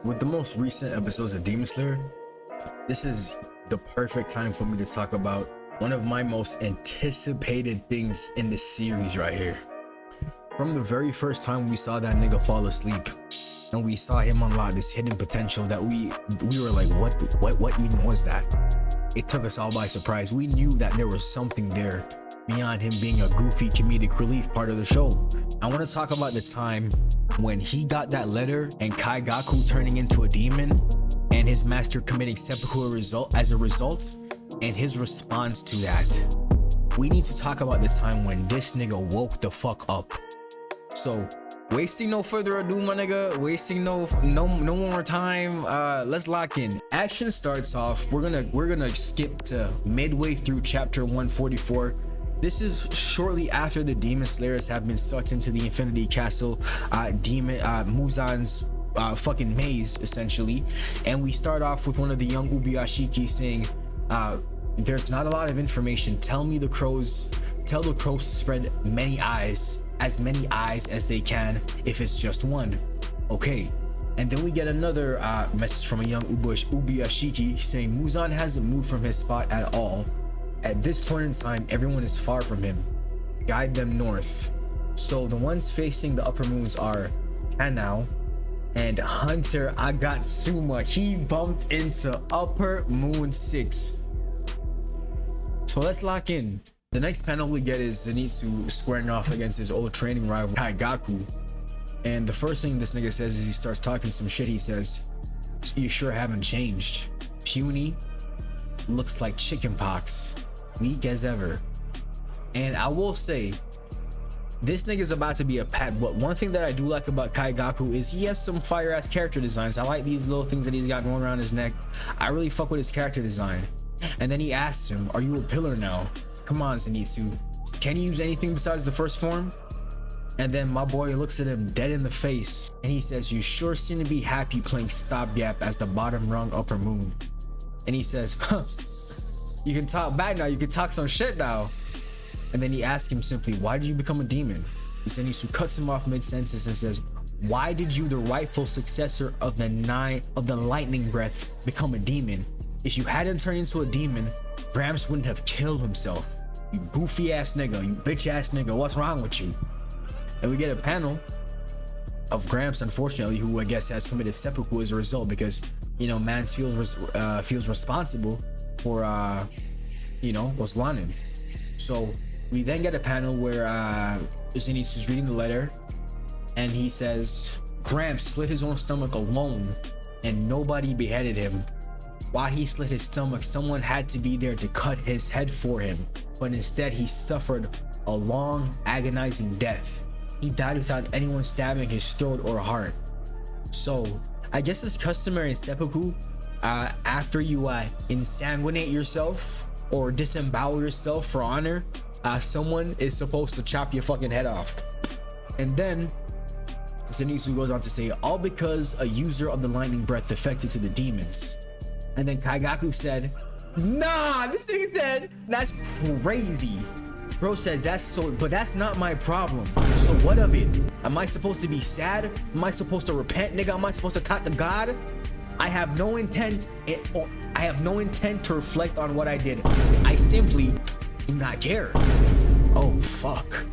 With the most recent episodes of Demon Slayer, this is the perfect time for me to talk about one of my most anticipated things in this series right here. From the very first time we saw that nigga fall asleep and we saw him unlock this hidden potential that we were like, what even was that? It took us all by surprise. We knew that there was something there beyond him being a goofy comedic relief part of the show. I want to talk about the time when he got that letter and Kaigaku turning into a demon and his master committing seppuku as a result, and his response to that. We need to talk about the time when this nigga woke the fuck up. So wasting no further ado, my nigga, wasting no more time, let's lock in. Action starts off, we're gonna skip to midway through chapter 144. This is shortly after the Demon Slayers have been sucked into the Infinity Castle, Muzan's fucking maze, essentially. And we start off with one of the young Ubuyashiki saying, there's not a lot of information. Tell the crows to spread as many eyes as they can if it's just one. Okay. And then we get another message from a young Ubuyashiki saying Muzan hasn't moved from his spot at all. At this point in time, everyone is far from him. Guide them north. So the ones facing the upper moons are Kanao and Hunter Agatsuma. He bumped into upper moon 6. So let's lock in. The next panel we get is Zenitsu squaring off against his old training rival Kaigaku. And the first thing this nigga says is he starts talking some shit. He says, "You sure haven't changed. Puny, looks like chickenpox. Weak as ever." And I will say, this nigga's about to be a pat. But one thing that I do like about Kaigaku is he has some fire ass character designs. I like these little things that he's got going around his neck. I really fuck with his character design. And then he asks him, "Are you a pillar now? Come on, Zenitsu. Can you use anything besides the first form?" And then my boy looks at him dead in the face and he says, "You sure seem to be happy playing stopgap as the bottom rung upper moon." And he says, "Huh, you can talk back now, you can talk some shit now." And then he asks him simply, "Why did you become a demon?" Zenitsu cuts him off mid-sentence and says, "Why did you, the rightful successor of the lightning breath, become a demon? If you hadn't turned into a demon, Gramps wouldn't have killed himself. You goofy ass nigga, you bitch ass nigga, what's wrong with you?" And we get a panel of Gramps, unfortunately, who I guess has committed seppuku as a result, because, you know, man feels responsible for what's going on. So we then get a panel where Zenitsu's reading the letter and he says Gramps slit his own stomach alone and nobody beheaded him. While he slit his stomach, someone had to be there to cut his head for him, but instead he suffered a long, agonizing death. He died without anyone stabbing his throat or heart. So I guess it's customary in seppuku, after you insanguinate yourself or disembowel yourself for honor, someone is supposed to chop your fucking head off. And then Zenitsu goes on to say, all because a user of the lightning breath defected to the demons. And then Kaigaku said, "Nah," this nigga said, "That's crazy." Bro says, but that's not my problem. So what of it? Am I supposed to be sad? Am I supposed to repent, nigga? Am I supposed to talk to God? I have no intent to reflect on what I did. I simply do not care. Oh fuck.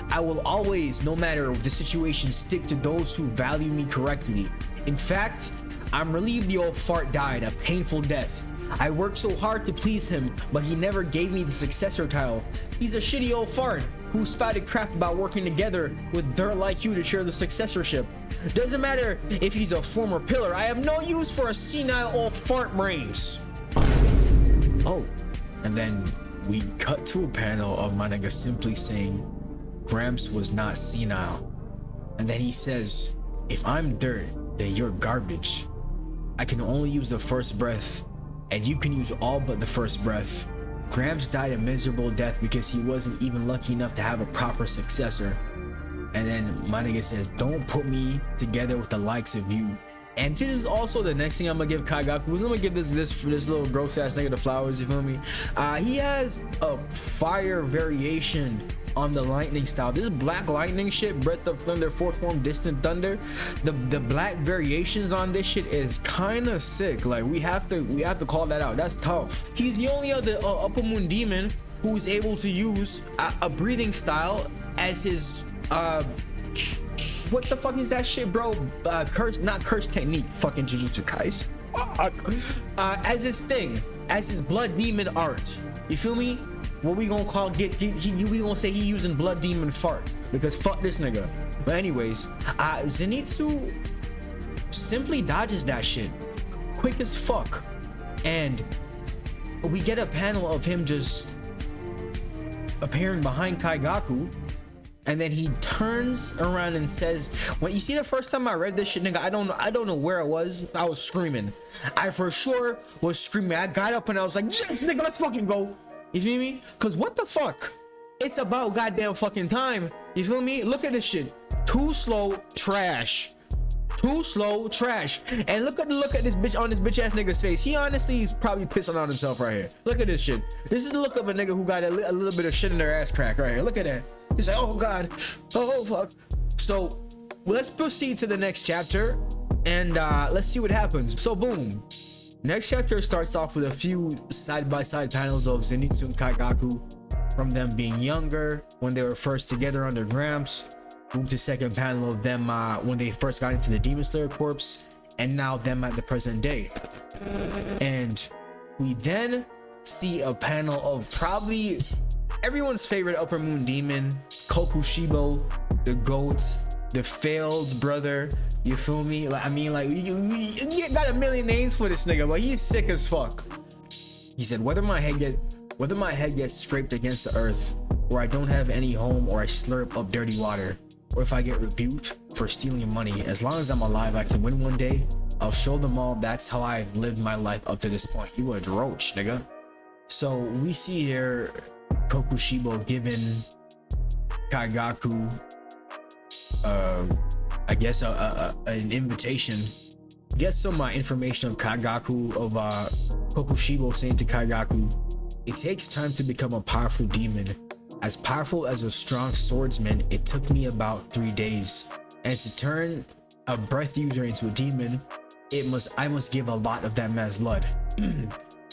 I will always, no matter the situation, stick to those who value me correctly. In fact, I'm relieved the old fart died a painful death. I worked so hard to please him, but he never gave me the successor title. He's a shitty old fart who spouted crap about working together with dirt like you to share the successorship. Doesn't matter if he's a former pillar, I have no use for a senile old fart brains." Oh, and then we cut to a panel of my nigga simply saying Gramps was not senile. And then he says, "If I'm dirt, then you're garbage. I can only use the first breath, and you can use all but the first breath. Gramps died a miserable death because he wasn't even lucky enough to have a proper successor." And then my nigga says, "Don't put me together with the likes of you." And this is also the next thing I'm gonna give Kaigaku. I'm gonna give this little gross ass nigga the flowers, you feel me? He has a fire variation on the lightning style. This black lightning shit, breath of thunder, fourth form, distant thunder, the black variations on this shit is kind of sick. Like we have to call that out. That's tough. He's the only other upper moon demon who is able to use a breathing style as his what the fuck is that shit, bro? Not curse technique, fucking Jujutsu Kaisen. As his thing, as his blood demon art. You feel me? What we gonna call we gonna say he using blood demon fart, because fuck this nigga. But anyways, Zenitsu simply dodges that shit quick as fuck, and we get a panel of him just appearing behind Kaigaku, and then he turns around and says, when you see the first time I read this shit, nigga, I don't know where I was screaming. I for sure was screaming. I got up and I was like, yes, nigga, let's fucking go. You feel me? Cause what the fuck? It's about goddamn fucking time. You feel me? Look at this shit. Too slow, trash. Too slow, trash. And look at this bitch on this bitch ass nigga's face. He honestly is probably pissing on himself right here. Look at this shit. This is the look of a nigga who got a little bit of shit in their ass crack right here. Look at that. He's like, oh god, oh fuck. So let's proceed to the next chapter, and let's see what happens. So boom, next chapter starts off with a few side-by-side panels of Zenitsu and Kaigaku, from them being younger when they were first together under Gramps. Move to second panel of them when they first got into the Demon Slayer Corps, and now them at the present day. And we then see a panel of probably everyone's favorite upper moon demon, Kokushibo, the goat, the failed brother. You feel me? Like, I mean, like, you got a million names for this nigga, but he's sick as fuck. He said, whether my head gets scraped against the earth, or I don't have any home, or I slurp up dirty water, or if I get rebuked for stealing money, as long as I'm alive, I can win one day. I'll show them all that's how I've lived my life up to this point. You a roach, nigga. So we see here Kokushibo giving Kaigaku I guess an invitation. Get some information of Kaigaku, of Kokushibo saying to Kaigaku, it takes time to become a powerful demon. As powerful as a strong swordsman, it took me about 3 days. And to turn a breath user into a demon, I must give a lot of that man's blood.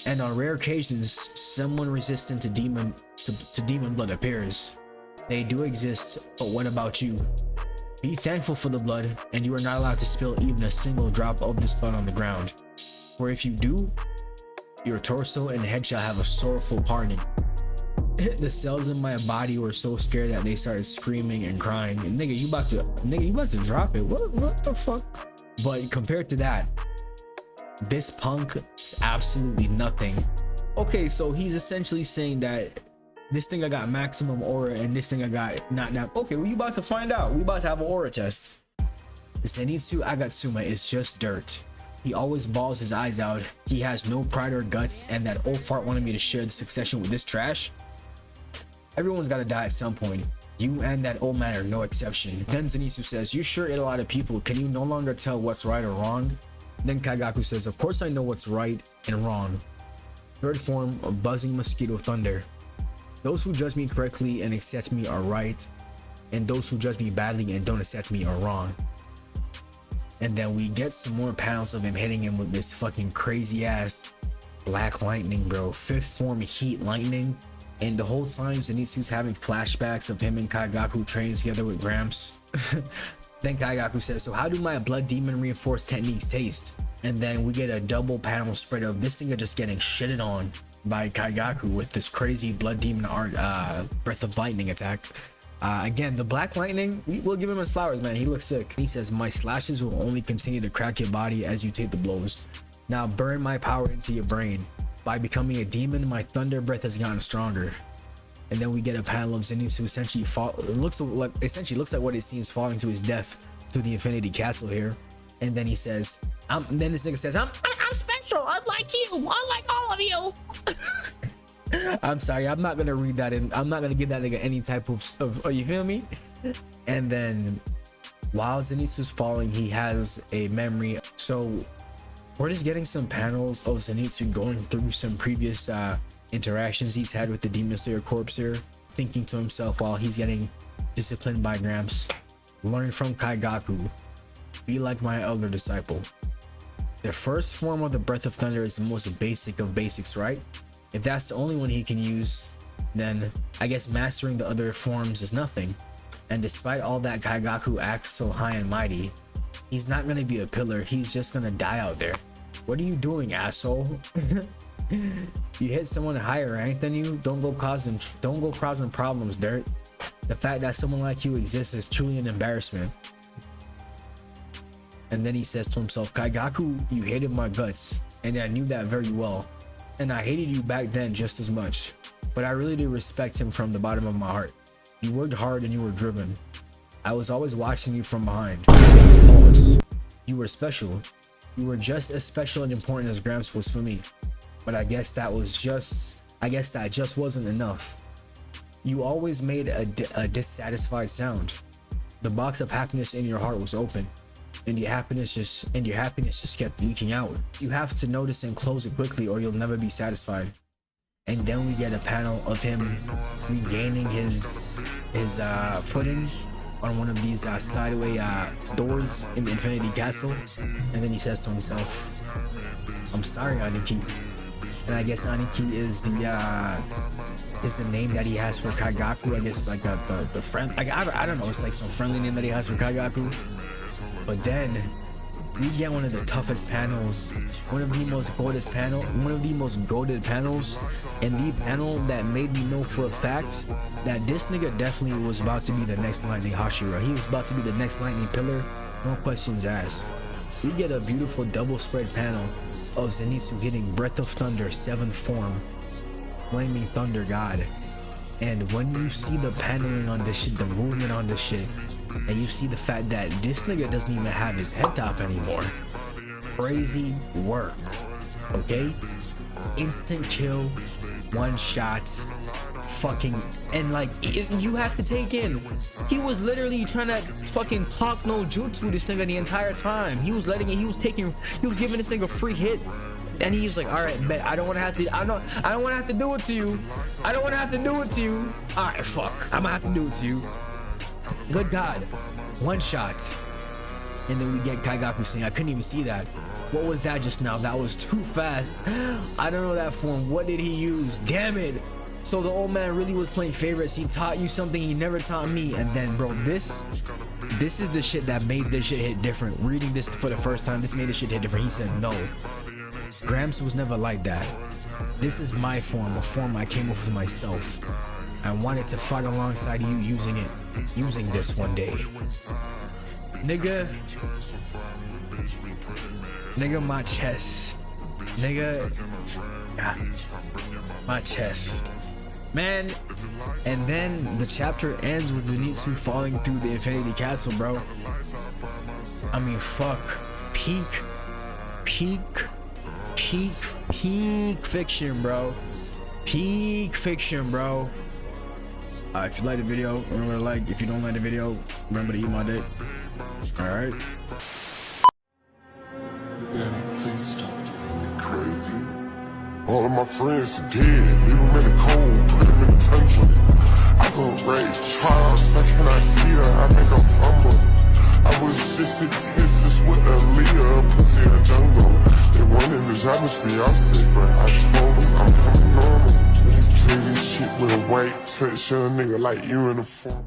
And on rare occasions, someone resistant to demon blood appears. They do exist, but what about you? Be thankful for the blood, and you are not allowed to spill even a single drop of this blood on the ground. For if you do, your torso and head shall have a sorrowful parting. The cells in my body were so scared that they started screaming and crying. And nigga, you about to drop it. What the fuck? But compared to that, this punk is absolutely nothing. Okay, so he's essentially saying that this thing I got maximum aura and this thing I got not. Okay, well, you about to find out. We about to have an aura test. Zenitsu Agatsuma is just dirt. He always balls his eyes out. He has no pride or guts, and that old fart wanted me to share the succession with this trash. Everyone's gotta die at some point. You and that old man are no exception. Then Zenitsu says, you sure ate a lot of people. Can you no longer tell what's right or wrong? Then Kaigaku says, of course I know what's right and wrong. Third form of buzzing mosquito thunder. Those who judge me correctly and accept me are right, and those who judge me badly and don't accept me are wrong. And then we get some more panels of him hitting him with this fucking crazy ass black lightning, bro. Fifth form heat lightning. And the whole time Zenitsu's having flashbacks of him and Kaigaku training together with Gramps. Then Kaigaku says, so how do my blood demon reinforced techniques taste? And then we get a double panel spread of this thing just getting shitted on by Kaigaku with this crazy blood demon art breath of lightning attack. Again, the black lightning, we'll give him his flowers, man. He looks sick. He says, my slashes will only continue to crack your body as you take the blows. Now burn my power into your brain. By becoming a demon, my thunder breath has gotten stronger. And then we get a panel of Zenitsu essentially looks like what it seems falling to his death through the Infinity Castle here. And then he says, then this nigga says, I'm special, unlike you, unlike all of you. I'm sorry, I'm not gonna read that in. I'm not gonna give that nigga any type of you feel me? And then while Zenitsu's falling, he has a memory. So we're just getting some panels of Zenitsu going through some previous interactions he's had with the Demon Slayer Corps here. thinking to himself while he's getting disciplined by Gramps. Learn from Kaigaku. Be like my elder disciple. The first form of the Breath of Thunder is the most basic of basics, right? If that's the only one he can use, then I guess mastering the other forms is nothing. And despite all that, Kaigaku acts so high and mighty. He's not gonna be a pillar, he's just gonna die out there. What are you doing, asshole? You hit someone higher rank than you, don't go causing problems, dirt. The fact that someone like you exists is truly an embarrassment. And then he says to himself, Kaigaku, you hated my guts, and I knew that very well. And I hated you back then just as much. But I really did respect him from the bottom of my heart. You worked hard and you were driven. I was always watching you from behind. Pause. You were special. You were just as special and important as Gramps was for me. But I guess that just wasn't enough. You always made a dissatisfied sound. The box of happiness in your heart was open, and your happiness just kept leaking out. You have to notice and close it quickly, or you'll never be satisfied. And then we get a panel of him regaining his footing on one of these sideway doors in the Infinity Castle, and then he says to himself, "I'm sorry, Aniki." And I guess Aniki is the name that he has for Kaigaku. I guess like the friend. Like I don't know. It's like some friendly name that he has for Kaigaku. But then we get one of the toughest panels, one of the most goated panels, and the panel that made me know for a fact that this nigga definitely was about to be the next Lightning Hashira. He was about to be the next Lightning Pillar, no questions asked. We get a beautiful double spread panel of Zenitsu hitting Breath of Thunder 7th form, Flaming Thunder God. And when you see the paneling on this shit, the movement on this shit, and you see the fact that this nigga doesn't even have his head top anymore, crazy work. Okay, instant kill, one shot, fucking, and like you have to take in, he was literally trying to fucking talk no jutsu this nigga the entire time. He was giving this nigga free hits, and he was like, all right, bet, I don't want to have to do it to you. All right, fuck, I'm gonna have to do it to you. Good God, one shot. And then we get Kaigaku saying, I couldn't even see that. What was that just now? That was too fast. I don't know that form. What did he use? Damn it. So the old man really was playing favorites. He taught you something he never taught me. And then, bro, this is the shit that made this shit hit different. Reading this for the first time, this made this shit hit different. He said, no, Gramps was never like that. This is my form, a form I came up with myself. I wanted to fight alongside you using this one day. Nigga, my chest. Nigga, my chest. Man, and then the chapter ends with Zenitsu falling through the Infinity Castle, bro. I mean, fuck. Peak fiction, bro. Peak fiction, bro. If you like the video, remember to like. If you don't like the video, remember to eat my dick. Alright? Yeah, please stop doing crazy. All of my friends are dead. Leave them in the cold, put them in the tundra. I go rape child, second I see her, I make her fumble. I was just existence with Aaliyah, pussy in the jungle. They wanted this atmosphere, I'm sick, but I told them I'm coming normal. Play this shit with a white touch, young nigga like you in the form.